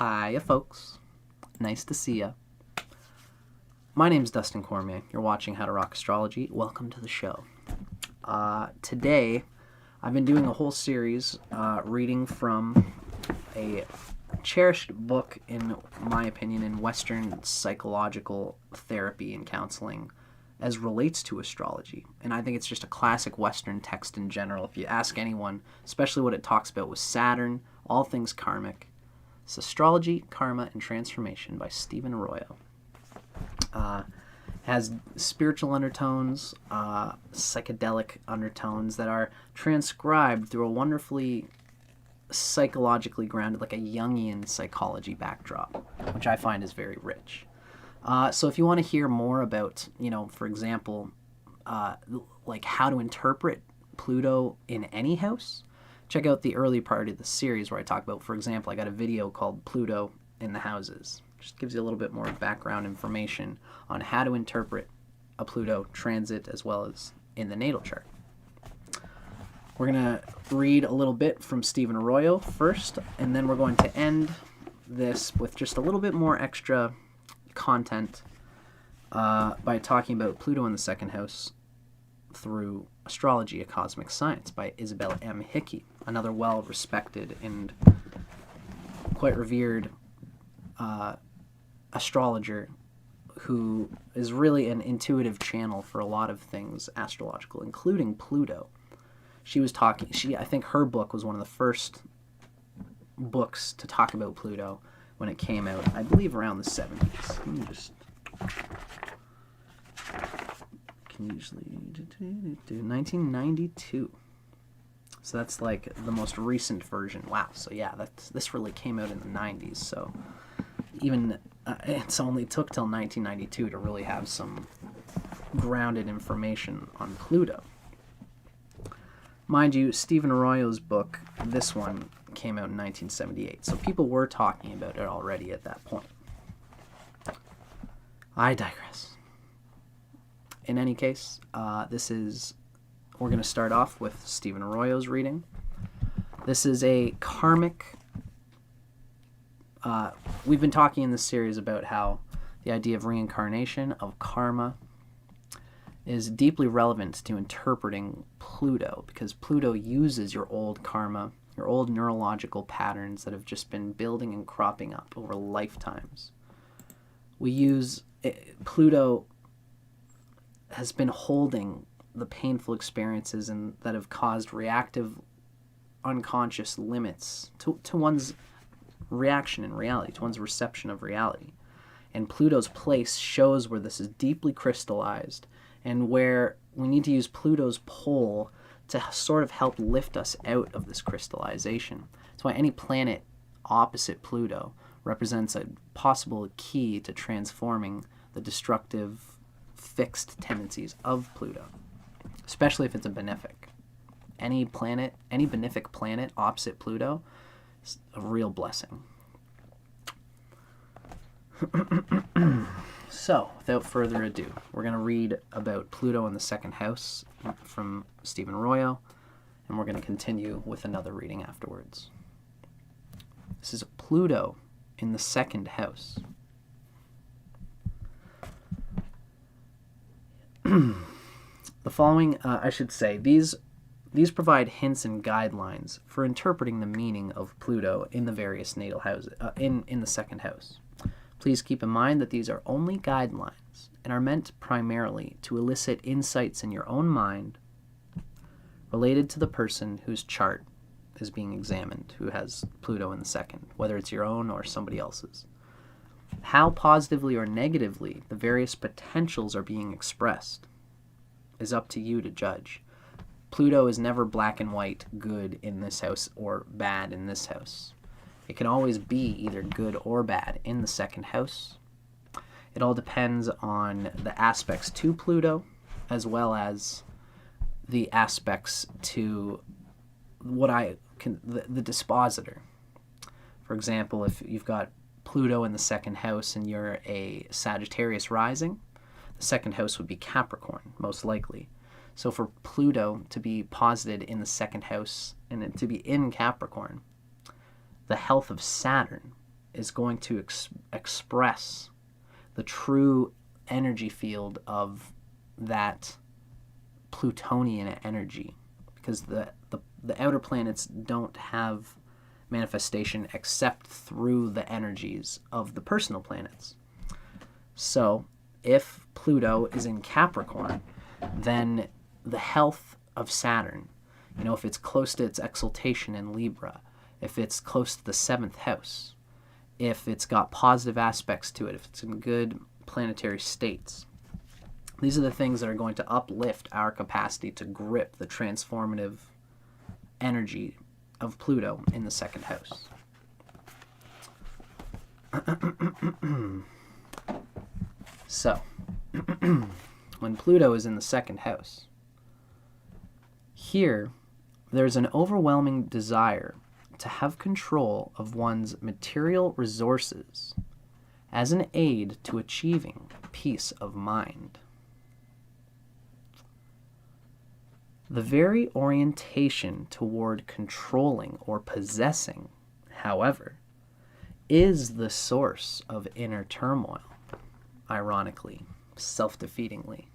Hiya, folks. Nice to see ya. My name's Dustin Cormier. You're watching How to Rock Astrology. Welcome to the show. Today, I've been doing a whole series reading from a cherished book, in my opinion, in Western psychological therapy and counseling as relates to astrology. And I think it's just a classic Western text in general. If you ask anyone, especially what it talks about with Saturn, all things karmic. It's Astrology, Karma, and Transformation by Stephen Arroyo. Has spiritual undertones, psychedelic undertones that are transcribed through a wonderfully psychologically grounded, like a Jungian psychology backdrop, which I find is very rich. So if you want to hear more about, for example, like how to interpret Pluto in any house, check out the early part of the series where I talk about, for example, I got a video called Pluto in the Houses. Just gives you a little bit more background information on how to interpret a Pluto transit as well as in the natal chart. We're going to read a little bit from Stephen Arroyo first, and then we're going to end this with just a little bit more extra content by talking about Pluto in the second house through Astrology, a Cosmic Science by Isabel M. Hickey, another well-respected and quite revered astrologer who is really an intuitive channel for a lot of things astrological, including Pluto. I think her book was one of the first books to talk about Pluto when it came out, I believe around the 70s. Let me just... Can usually do 1992. So that's like the most recent version. Wow. So yeah, this really came out in the 90s. So even it's only took till 1992 to really have some grounded information on Pluto. Mind you, Stephen Arroyo's book, this one, came out in 1978. So people were talking about it already at that point. I digress. In any case, we're going to start off with Stephen Arroyo's reading. This is a karmic... we've been talking in this series about how the idea of reincarnation, of karma, is deeply relevant to interpreting Pluto, because Pluto uses your old karma, your old neurological patterns that have just been building and cropping up over lifetimes. Pluto has been holding the painful experiences that have caused reactive, unconscious limits to one's reaction in reality, to one's reception of reality. And Pluto's place shows where this is deeply crystallized and where we need to use Pluto's pole to sort of help lift us out of this crystallization. That's why any planet opposite Pluto represents a possible key to transforming the destructive, fixed tendencies of Pluto, especially if it's a benefic. Any benefic planet opposite Pluto is a real blessing. So, without further ado, we're going to read about Pluto in the second house from Stephen Arroyo, and we're going to continue with another reading afterwards. This is Pluto in the second house. The following, these provide hints and guidelines for interpreting the meaning of Pluto in the various natal houses, in the second house. Please keep in mind that these are only guidelines and are meant primarily to elicit insights in your own mind related to the person whose chart is being examined, who has Pluto in the second, whether it's your own or somebody else's. How positively or negatively the various potentials are being expressed is up to you to judge. Pluto is never black and white, good in this house or bad in this house. It can always be either good or bad in the second house. It all depends on the aspects to Pluto as well as the aspects to the dispositor. For example, if you've got Pluto in the second house and you're a Sagittarius rising, the second house would be Capricorn, most likely. So for Pluto to be posited in the second house and to be in Capricorn, the health of Saturn is going to express the true energy field of that Plutonian energy, because the outer planets don't have manifestation except through the energies of the personal planets. So if Pluto is in Capricorn, then the health of Saturn, if it's close to its exaltation in Libra, if it's close to the 7th house, if it's got positive aspects to it, if it's in good planetary states, these are the things that are going to uplift our capacity to grip the transformative energy of Pluto in the 2nd house. So, when Pluto is in the 2nd house, here there's an overwhelming desire to have control of one's material resources as an aid to achieving peace of mind. The very orientation toward controlling or possessing, however, is the source of inner turmoil, ironically, self-defeatingly.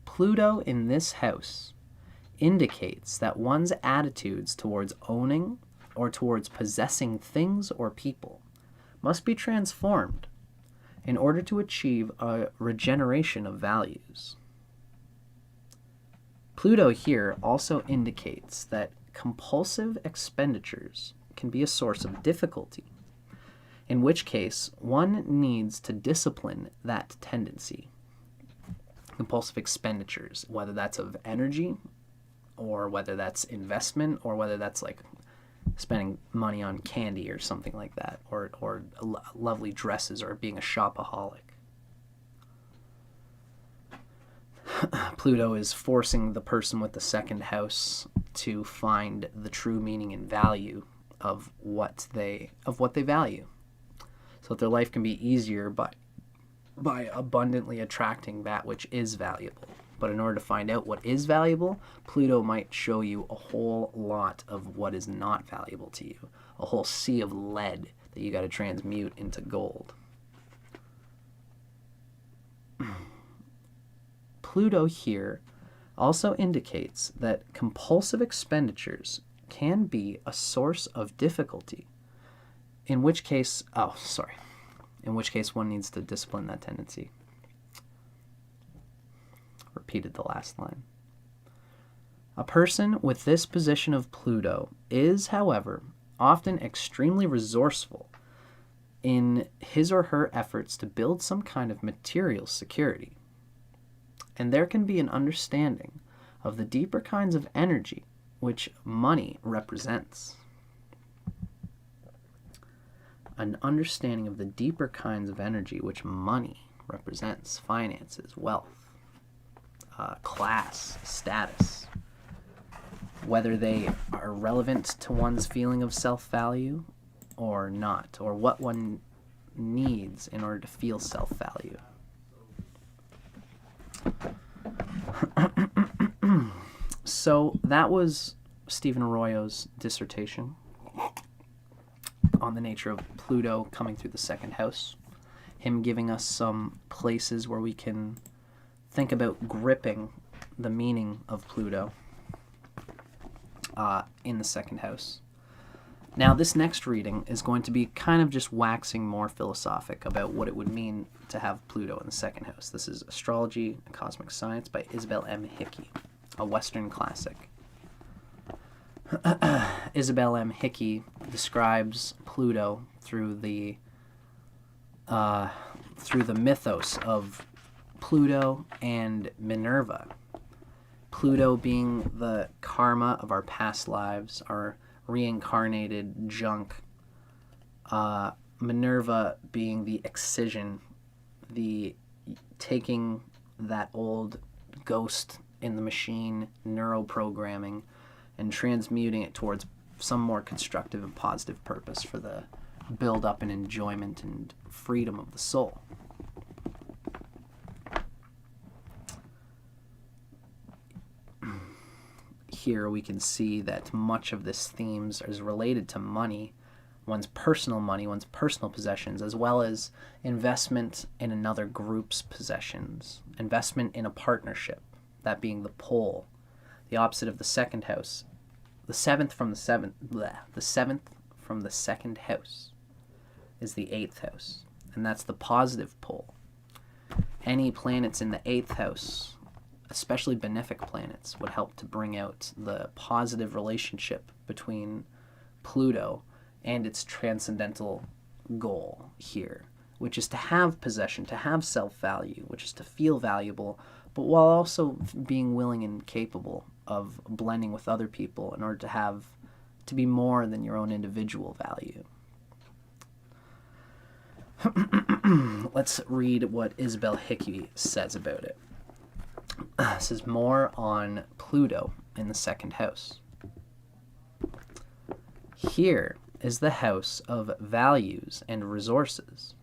Pluto in this house indicates that one's attitudes towards owning or towards possessing things or people must be transformed in order to achieve a regeneration of values. Pluto here also indicates that compulsive expenditures can be a source of difficulty, in which case one needs to discipline that tendency. Compulsive expenditures, whether that's of energy, or whether that's investment, or whether that's like spending money on candy or something like that, or lovely dresses, or being a shopaholic. Pluto is forcing the person with the 2nd house to find the true meaning and value of what they value, so that their life can be easier by abundantly attracting that which is valuable. But in order to find out what is valuable, Pluto might show you a whole lot of what is not valuable to you, a whole sea of lead that you got to transmute into gold. Pluto here also indicates that compulsive expenditures can be a source of difficulty, in which case one needs to discipline that tendency. Repeated the last line. A person with this position of Pluto is, however, often extremely resourceful in his or her efforts to build some kind of material security. And there can be an understanding of the deeper kinds of energy which money represents. An understanding of the deeper kinds of energy which money represents: finances, wealth, class, status, whether they are relevant to one's feeling of self-value or not, or what one needs in order to feel self-value. So that was Stephen Arroyo's dissertation on the nature of Pluto coming through the 2nd house, him giving us some places where we can think about gripping the meaning of Pluto in the 2nd house. Now, this next reading is going to be kind of just waxing more philosophic about what it would mean to have Pluto in the 2nd house. This is Astrology and Cosmic Science by Isabel M. Hickey, a Western classic. Isabel M. Hickey describes Pluto through the mythos of Pluto and Minerva. Pluto being the karma of our past lives, our reincarnated junk. Minerva being the excision, the taking that old ghost in the machine, neuroprogramming, and transmuting it towards some more constructive and positive purpose for the build-up and enjoyment and freedom of the soul. Here we can see that much of this themes is related to money, one's personal money, one's personal possessions, as well as investment in another group's possessions, investment in a partnership, that being the pole, the opposite of the second house. The seventh from the second house is the eighth house, and that's the positive pole. Any planets in the eighth house, especially benefic planets, would help to bring out the positive relationship between Pluto and its transcendental goal here, which is to have possession, to have self-value, which is to feel valuable, but while also being willing and capable of blending with other people in order to be more than your own individual value. Let's read what Isabel Hickey says about it. This is more on Pluto in the second house. Here is the house of values and resources.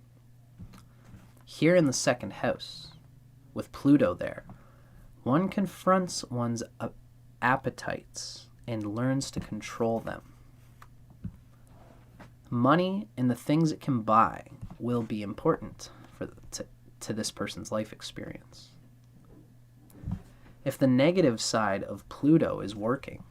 Here in the second house, with Pluto there, one confronts one's appetites and learns to control them. Money and the things it can buy will be important to this person's life experience. If the negative side of Pluto is working,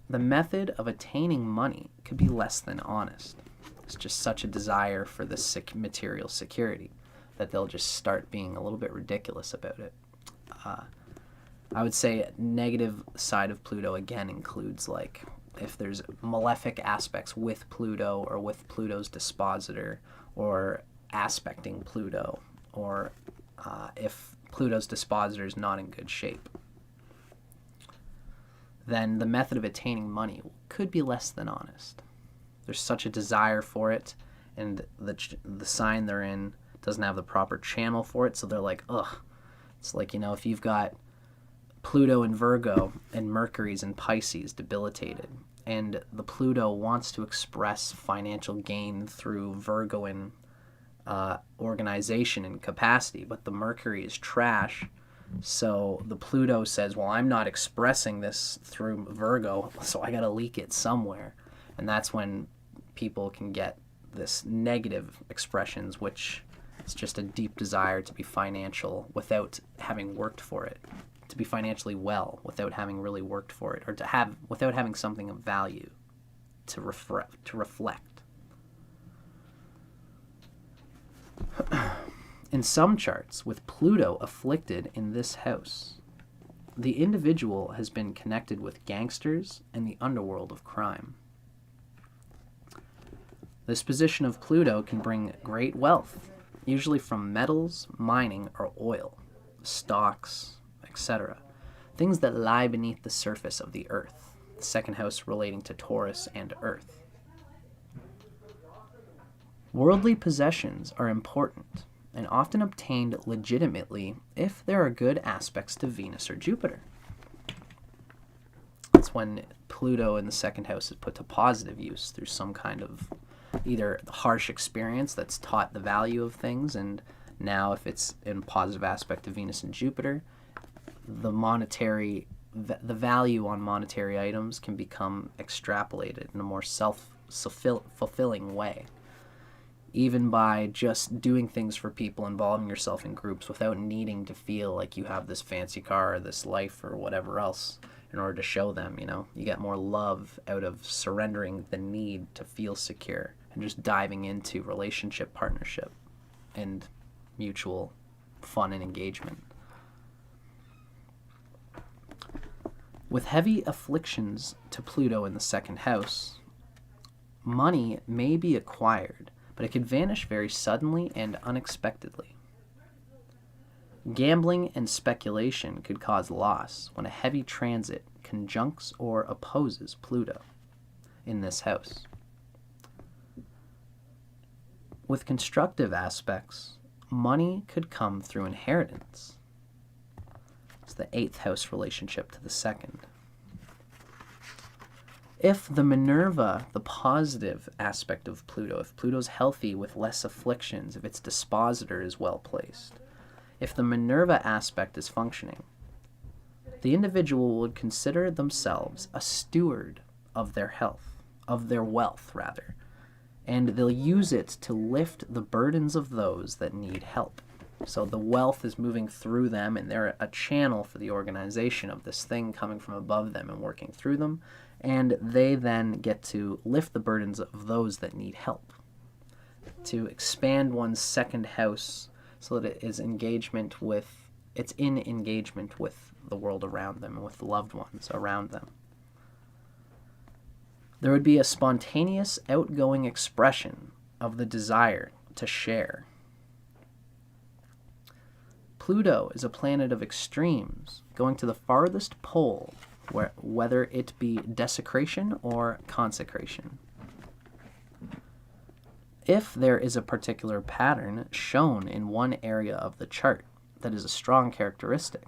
the method of attaining money could be less than honest. It's just such a desire for this material security that they'll just start being a little bit ridiculous about it. I would say negative side of Pluto again includes like if there's malefic aspects with Pluto or with Pluto's dispositor or aspecting Pluto, or if Pluto's dispositor is not in good shape, then the method of attaining money could be less than honest. There's such a desire for it, and the sign they're in doesn't have the proper channel for it, so they're like, ugh. It's like, if you've got Pluto in Virgo and Mercury's in Pisces debilitated, and the Pluto wants to express financial gain through Virgoan organization and capacity, but the Mercury is trash. So the Pluto says, well, I'm not expressing this through Virgo, so I got to leak it somewhere. And that's when people can get this negative expressions, which is just a deep desire to be financial without having worked for it, to be financially well without having really worked for it, or without having something of value to reflect. In some charts, with Pluto afflicted in this house, the individual has been connected with gangsters and the underworld of crime. This position of Pluto can bring great wealth, usually from metals, mining, or oil, stocks, etc. Things that lie beneath the surface of the earth, the second house relating to Taurus and Earth. Worldly possessions are important and often obtained legitimately if there are good aspects to Venus or Jupiter. That's when Pluto in the second house is put to positive use through some kind of either harsh experience that's taught the value of things, and now if it's in positive aspect to Venus and Jupiter, the value on monetary items can become extrapolated in a more self-fulfilling way, even by just doing things for people, involving yourself in groups without needing to feel like you have this fancy car or this life or whatever else in order to show them. You get more love out of surrendering the need to feel secure and just diving into relationship, partnership, and mutual fun and engagement. With heavy afflictions to Pluto in the second house, money may be acquired, but it could vanish very suddenly and unexpectedly. Gambling and speculation could cause loss when a heavy transit conjuncts or opposes Pluto in this house. With constructive aspects, money could come through inheritance. It's the eighth house relationship to the second. If the Minerva, the positive aspect of Pluto, if Pluto's healthy with less afflictions, if its dispositor is well placed, if the Minerva aspect is functioning, the individual would consider themselves a steward of their health, of their wealth rather, and they'll use it to lift the burdens of those that need help. So the wealth is moving through them, and they're a channel for the organization of this thing coming from above them and working through them, and they then get to lift the burdens of those that need help. To expand one's second house so that it's in engagement with the world around them and with the loved ones around them. There would be a spontaneous, outgoing expression of the desire to share. Pluto is a planet of extremes, going to the farthest pole, whether it be desecration or consecration. If there is a particular pattern shown in one area of the chart that is a strong characteristic,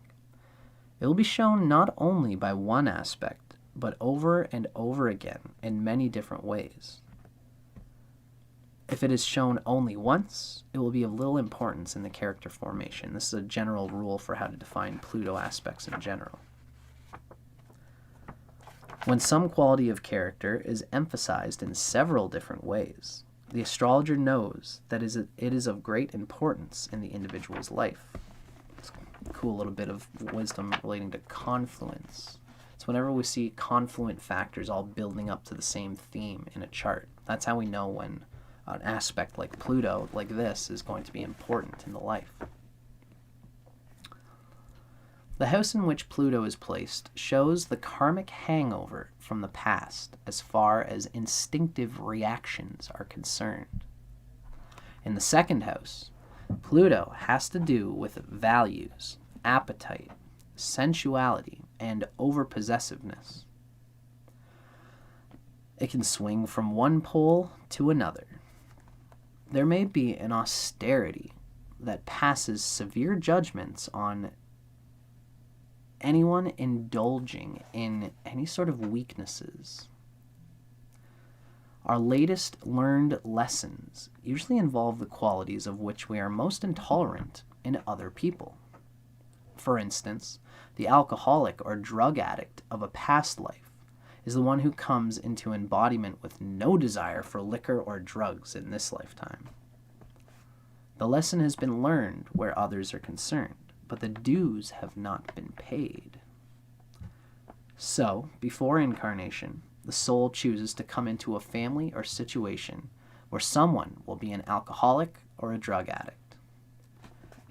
it will be shown not only by one aspect, but over and over again in many different ways. If it is shown only once, it will be of little importance in the character formation. This is a general rule for how to define Pluto aspects in general. When some quality of character is emphasized in several different ways, the astrologer knows that it is of great importance in the individual's life. It's a cool little bit of wisdom relating to confluence. So whenever we see confluent factors all building up to the same theme in a chart, that's how we know when an aspect like Pluto, like this, is going to be important in the life. The house in which Pluto is placed shows the karmic hangover from the past as far as instinctive reactions are concerned. In the second house, Pluto has to do with values, appetite, sensuality, and overpossessiveness. It can swing from one pole to another. There may be an austerity that passes severe judgments on anyone indulging in any sort of weaknesses. Our latest learned lessons usually involve the qualities of which we are most intolerant in other people. For instance, the alcoholic or drug addict of a past life is the one who comes into embodiment with no desire for liquor or drugs in this lifetime. The lesson has been learned where others are concerned, but the dues have not been paid. So, before incarnation, the soul chooses to come into a family or situation where someone will be an alcoholic or a drug addict.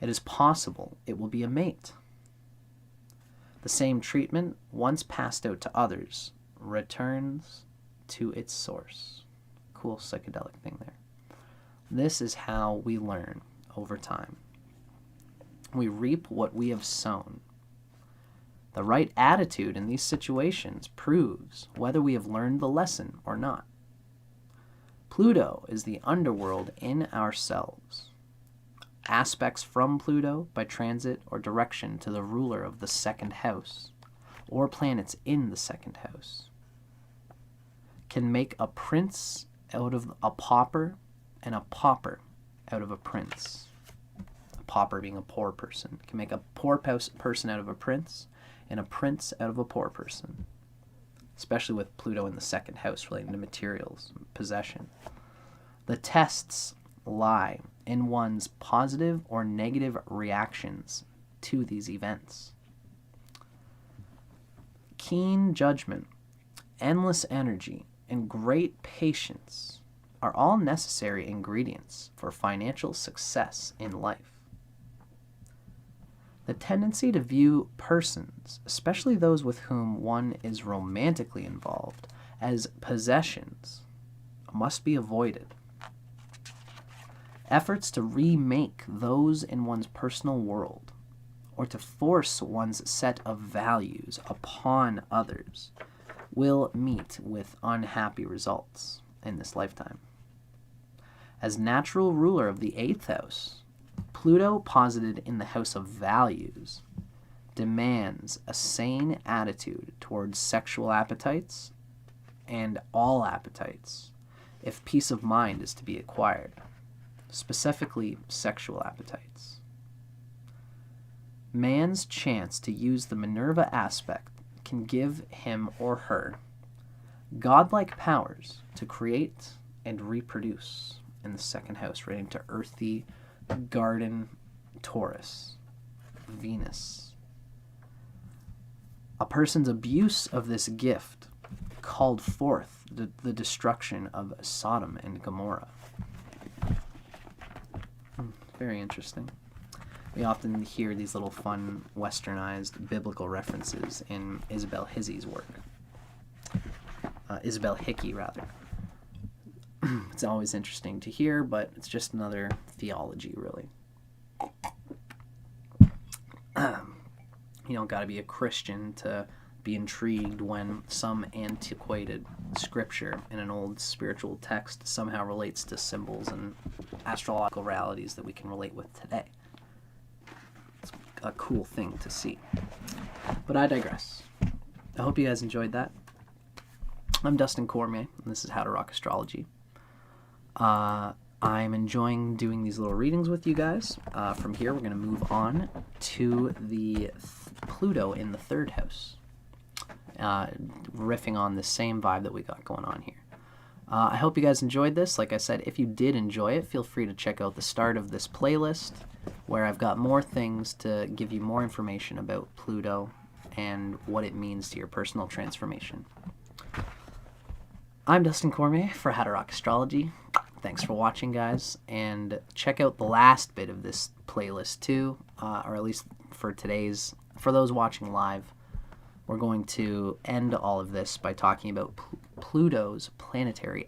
It is possible it will be a mate. The same treatment, once passed out to others, returns to its source. Cool psychedelic thing there. This is how we learn over time. We reap what we have sown. The right attitude in these situations proves whether we have learned the lesson or not. Pluto is the underworld in ourselves. Aspects from Pluto by transit or direction to the ruler of the second house, or planets in the second house, can make a prince out of a pauper and a pauper out of a prince. A pauper being a poor person. Can make a poor person out of a prince and a prince out of a poor person. Especially with Pluto in the second house relating to materials, possession. The tests lie in one's positive or negative reactions to these events. Keen judgment, endless energy, and great patience are all necessary ingredients for financial success in life. The tendency to view persons, especially those with whom one is romantically involved, as possessions must be avoided. Efforts to remake those in one's personal world, or to force one's set of values upon others, will meet with unhappy results in this lifetime. As natural ruler of the 8th house, Pluto posited in the house of values demands a sane attitude towards sexual appetites and all appetites if peace of mind is to be acquired, specifically sexual appetites. Man's chance to use the Minerva aspect can give him or her godlike powers to create and reproduce in the second house, right into earthy garden Taurus, Venus. A person's abuse of this gift called forth the destruction of Sodom and Gomorrah. Very interesting. We often hear these little fun, westernized biblical references in Isabel Hickey's work. Isabel Hickey, rather. It's always interesting to hear, but it's just another theology, really. You don't got to be a Christian to be intrigued when some antiquated scripture in an old spiritual text somehow relates to symbols and astrological realities that we can relate with today. It's a cool thing to see. But I digress. I hope you guys enjoyed that. I'm Dustin Cormier, and this is How to Rock Astrology. I'm enjoying doing these little readings with you guys. From here, we're going to move on to the Pluto in the third house, riffing on the same vibe that we got going on here. I hope you guys enjoyed this. Like I said, if you did enjoy it, feel free to check out the start of this playlist, where I've got more things to give you more information about Pluto and what it means to your personal transformation. I'm Dustin Cormier for How to Rock Astrology. Thanks for watching, guys, and check out the last bit of this playlist too, or at least for today's. For those watching live, we're going to end all of this by talking about Pluto's planetary